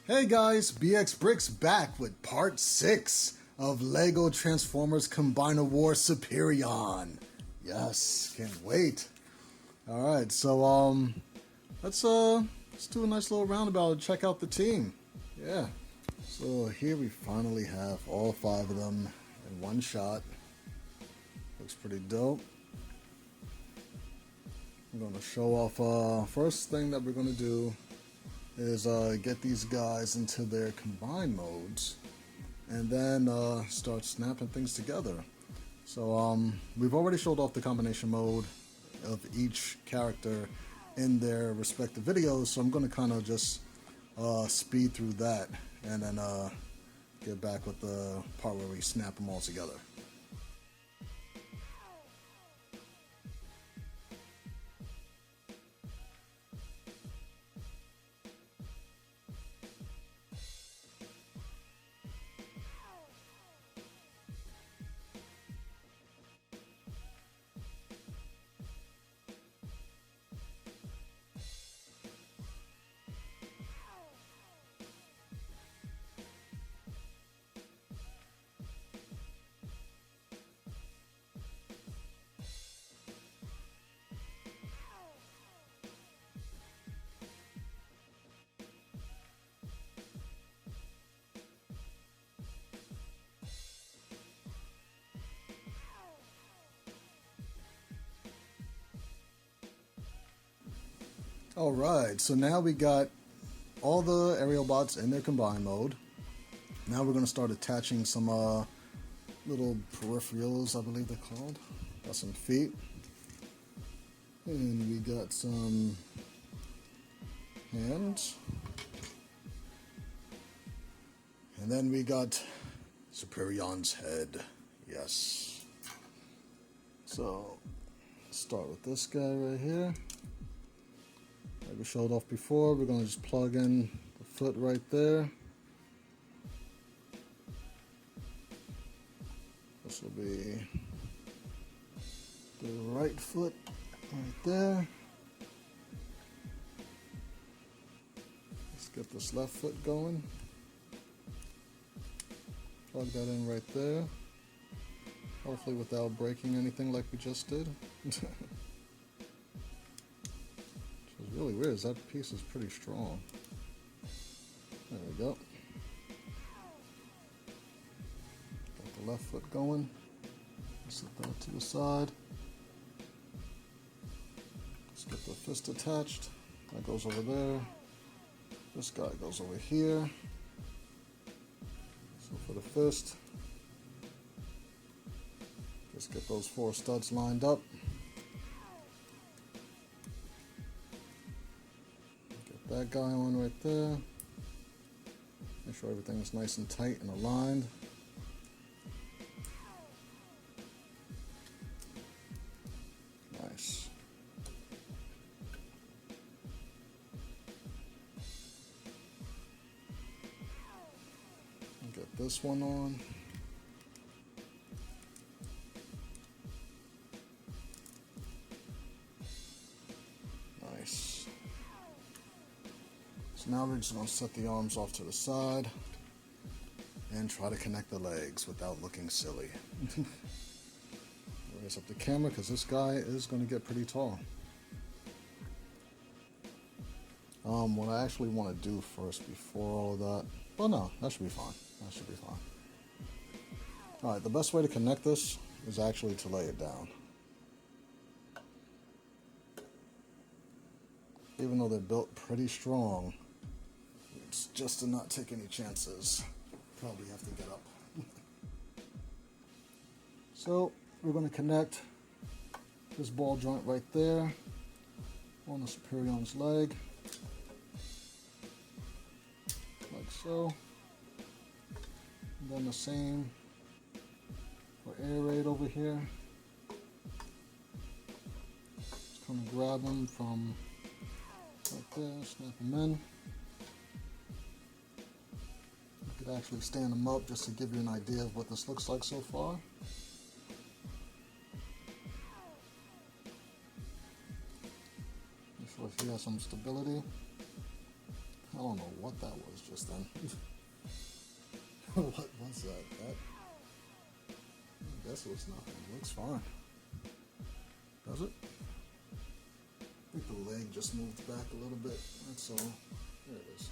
Hey guys, BX Brix back with part 6 of LEGO Transformers Combiner War Superion. Yes, can't wait. Alright, so let's do a nice little roundabout and check out the team. Yeah. So here we finally have all 5 of them in one shot. Looks pretty dope. I'm gonna show off first thing that we're gonna do is get these guys into their combined modes and then start snapping things together. So we've already showed off the combination mode of each character in their respective videos, so I'm going to kind of just speed through that and then get back with the part where we snap them all together. Alright, so now we got all the Aerialbots in their combined mode. Now we're going to start attaching some little peripherals, I believe they're called. Got some feet. And we got some hands. And then we got Superion's head. Yes. So, start with this guy right here. Like we showed off before, we're going to just plug in the foot right there. This will be the right foot right there. Let's get this left foot going. Plug that in right there. Hopefully without breaking anything like we just did. It's really weird, that piece is pretty strong. There we go. Got the left foot going. Set that to the side. Let's get the fist attached. That goes over there. This guy goes over here. So for the fist, just get those 4 studs lined up. That guy on right there. Make sure everything's nice and tight and aligned. Nice. Get this one on. Nice. So now we're just going to set the arms off to the side and try to connect the legs without looking silly. Raise up the camera because this guy is going to get pretty tall. What I actually want to do first before all of that, well no, that should be fine. That should be fine. Alright, the best way to connect this is actually to lay it down. Even though they're built pretty strong, it's just to not take any chances. Probably have to get up. So we're going to connect this ball joint right there on the Superion's leg, like so. And then the same for air raid over here. Just kind of grab them from right there, snap them in. You could actually stand them up just to give you an idea of what this looks like so far. Make sure he has some stability. I don't know what that was just then. What was that? I guess it was nothing. It looks fine. Does it? I think the leg just moved back a little bit. That's all. There it is.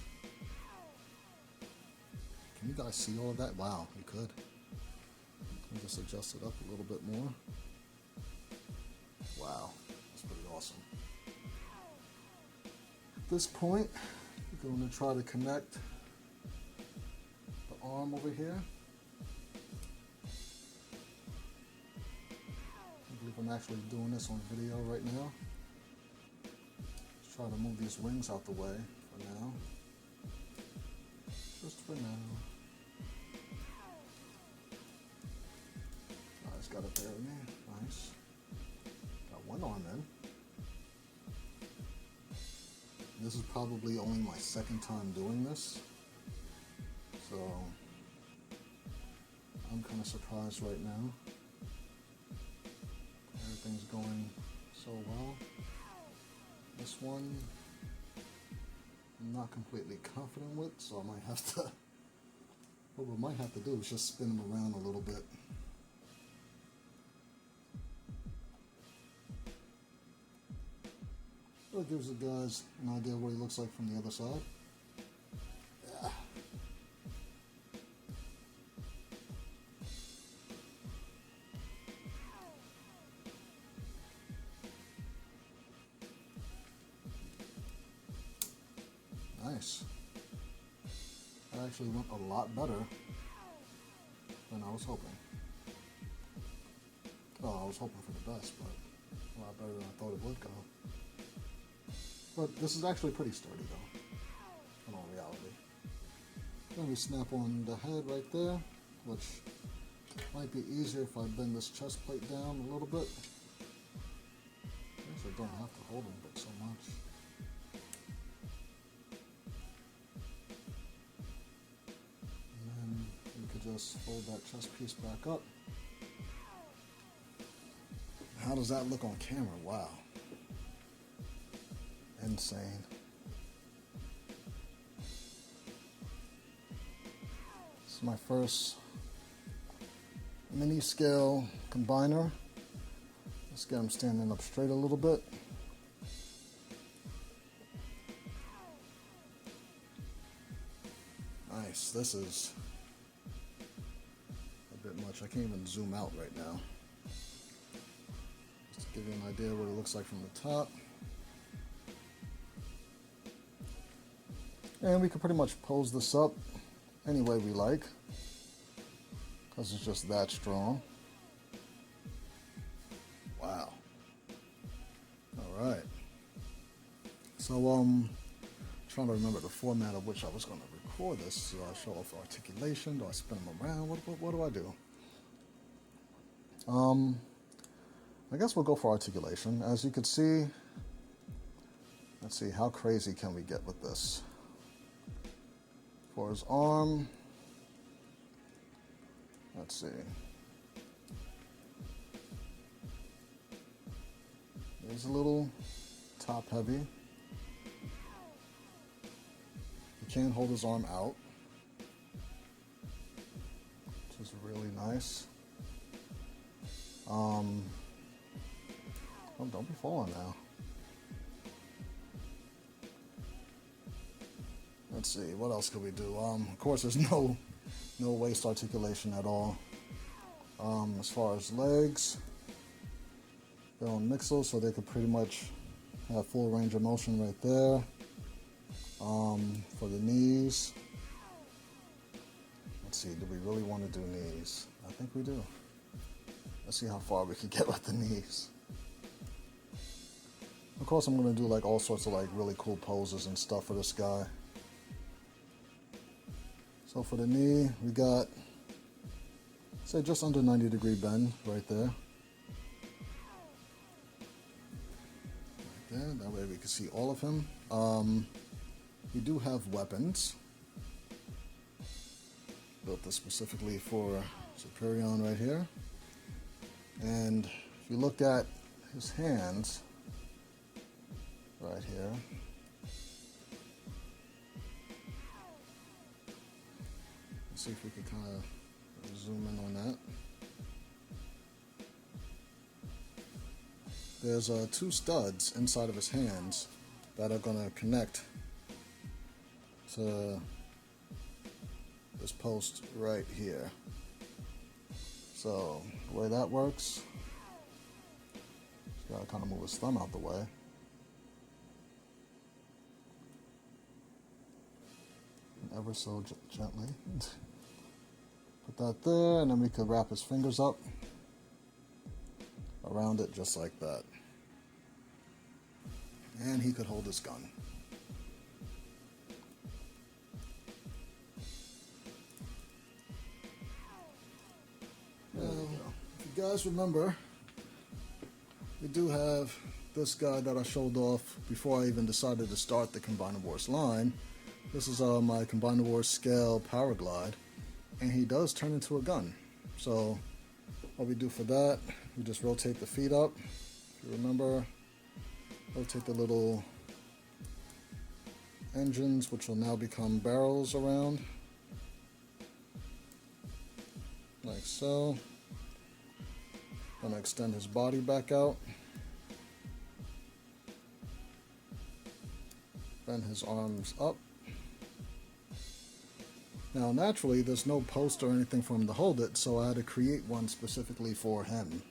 Can you guys see all of that? Wow, you could. Let me just adjust it up a little bit more. Wow, that's pretty awesome. At this point, we're going to try to connect the arm over here. I believe I'm actually doing this on video right now. Let's try to move these wings out the way for now. Just for now. Oh, it's got it there with me. Nice. Got one arm in. This is probably only my second time doing this. So I'm kind of surprised right now. Everything's going so well. This one I'm not completely confident with, so I might have to, what we might have to do is just spin them around a little bit. That gives the guys an idea of what he looks like from the other side. Yeah. Nice. That actually went a lot better than I was hoping. Oh, I was hoping for the best, but a lot better than I thought it would go. But this is actually pretty sturdy though, in all reality. Then we snap on the head right there, which might be easier if I bend this chest plate down a little bit. I actually don't have to hold them but so much. And then we could just fold that chest piece back up. How does that look on camera? Wow. Insane. This is my first mini scale combiner. Let's get them standing up straight a little bit. Nice. This is a bit much. I can't even zoom out right now. Just to give you an idea of what it looks like from the top. And we can pretty much pose this up any way we like, because it's just that strong. Wow. All right. So trying to remember the format of which I was going to record this. Do I show off articulation? Do I spin them around? What do I do? I guess we'll go for articulation. As you can see, let's see, how crazy can we get with this? For his arm, let's see. There's a little top heavy. He can hold his arm out, which is really nice. Oh, don't be falling now. Let's see, what else could we do? Of course, there's no waist articulation at all. As far as legs, they're on mixels, so they could pretty much have full range of motion right there. For the knees, let's see, do we really want to do knees? I think we do. Let's see how far we can get with the knees. Of course, I'm going to do like all sorts of like really cool poses and stuff for this guy. So for the knee, we got, say, just under 90-degree bend right there. Right there, that way we can see all of him. We do have weapons. Built this specifically for Superion right here. And if you look at his hands, right here, Let's see if we can kind of zoom in on that. There's two studs inside of his hands that are going to connect to this post right here. So the way that works, just gotta kind of move his thumb out the way. Ever so gently. Put that there, and then we could wrap his fingers up around it just like that. And he could hold his gun. Now, if you guys remember, we do have this guy that I showed off before I even decided to start the Combinivores line. This is my Combinivores scale power glide, and he does turn into a gun. So what we do for that, we just rotate the feet up. If you remember, rotate the little engines, which will now become barrels around, like so. Gonna extend his body back out. Bend his arms up. Now naturally there's no post or anything for him to hold it, so I had to create one specifically for him.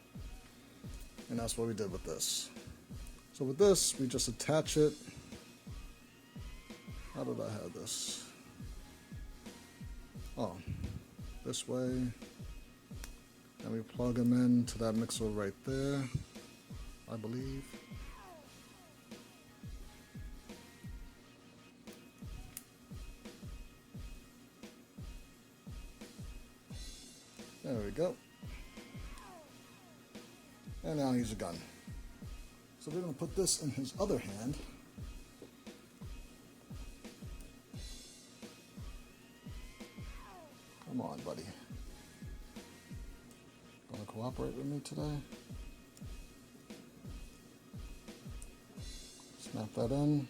And that's what we did with this. So with this, we just attach it. How did I have this? Oh, this way. And we plug him into that mixer right there, I believe. There we go. And now he's a gun. So we're going to put this in his other hand. Come on, buddy. Gonna cooperate with me today? Snap that in.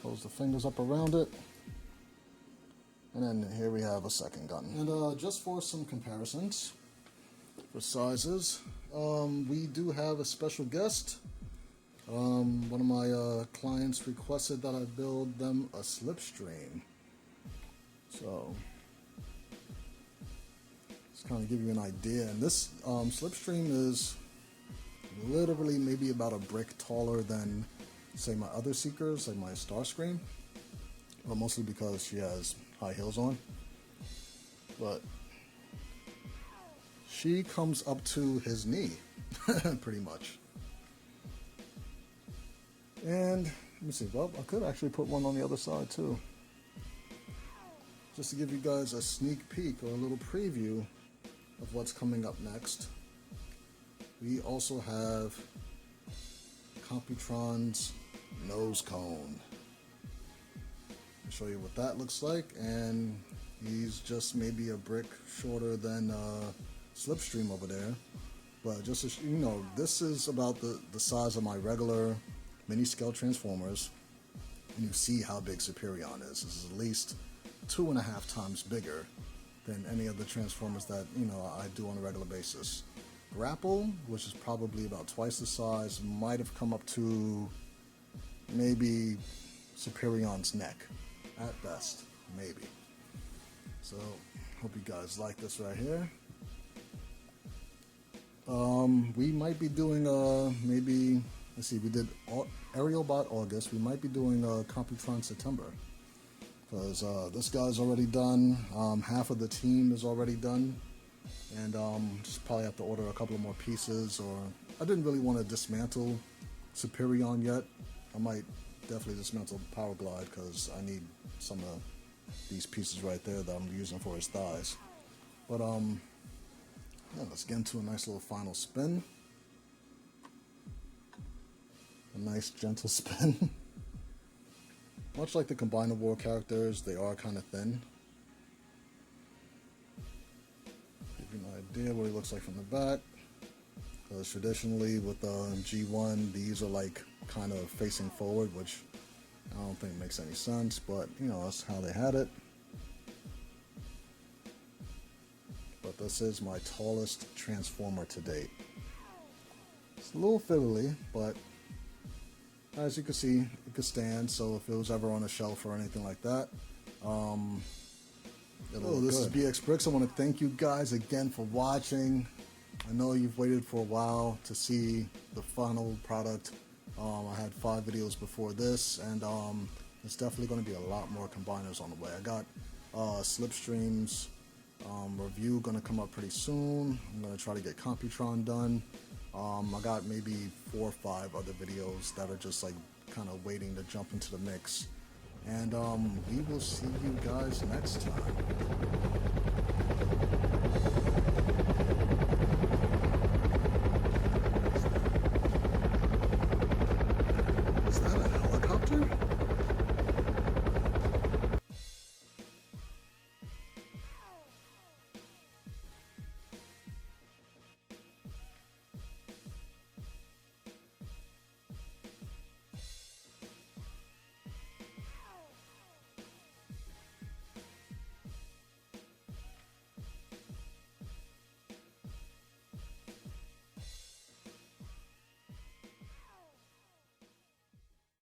Close the fingers up around it. And then here we have a second gun. And just for some comparisons, for sizes, we do have a special guest. One of my clients requested that I build them a Slipstream. So, just kind of give you an idea. And this Slipstream is literally maybe about a brick taller than, say, my other Seekers, like my Starscream. But mostly because she has high heels on. But she comes up to his knee, pretty much. And let me see, well, I could actually put one on the other side too. Just to give you guys a sneak peek or a little preview of what's coming up next. We also have Computron's nose cone. I'll show you what that looks like, and he's just maybe a brick shorter than Slipstream over there. But just so you know, this is about the size of my regular mini scale Transformers, and you see how big Superion is. This is at least 2.5 times bigger than any of the Transformers that, you know, I do on a regular basis. Grapple, which is probably about twice the size, might have come up to maybe Superion's neck, at best, maybe. So, hope you guys like this right here. We might be doing maybe, let's see, we did Aerialbot August. We might be doing Computron September, because this guy's already done. Half of the team is already done, and just probably have to order a couple of more pieces. Or I didn't really want to dismantle Superion yet. I might definitely dismantle Power Glide because I need some of these pieces right there that I'm using for his thighs. But yeah, let's get into a nice little final spin. A nice gentle spin. Much like the Combinivore characters, they are kind of thin. Give you an idea what he looks like from the back. Because traditionally with G1, these are like kind of facing forward, which I don't think makes any sense, but you know, that's how they had it. This is my tallest transformer to date. It's a little fiddly, but as you can see, it could stand, so if it was ever on a shelf or anything like that, this is BX Brix. I want to thank you guys again for watching. I know you've waited for a while to see the final product. I had 5 videos before this, and it's definitely going to be a lot more combiners on the way. I got Slipstream's review going to come up pretty soon. I'm going to try to get Computron done. I got maybe 4 or 5 other videos that are just like kind of waiting to jump into the mix. And we will see you guys next time.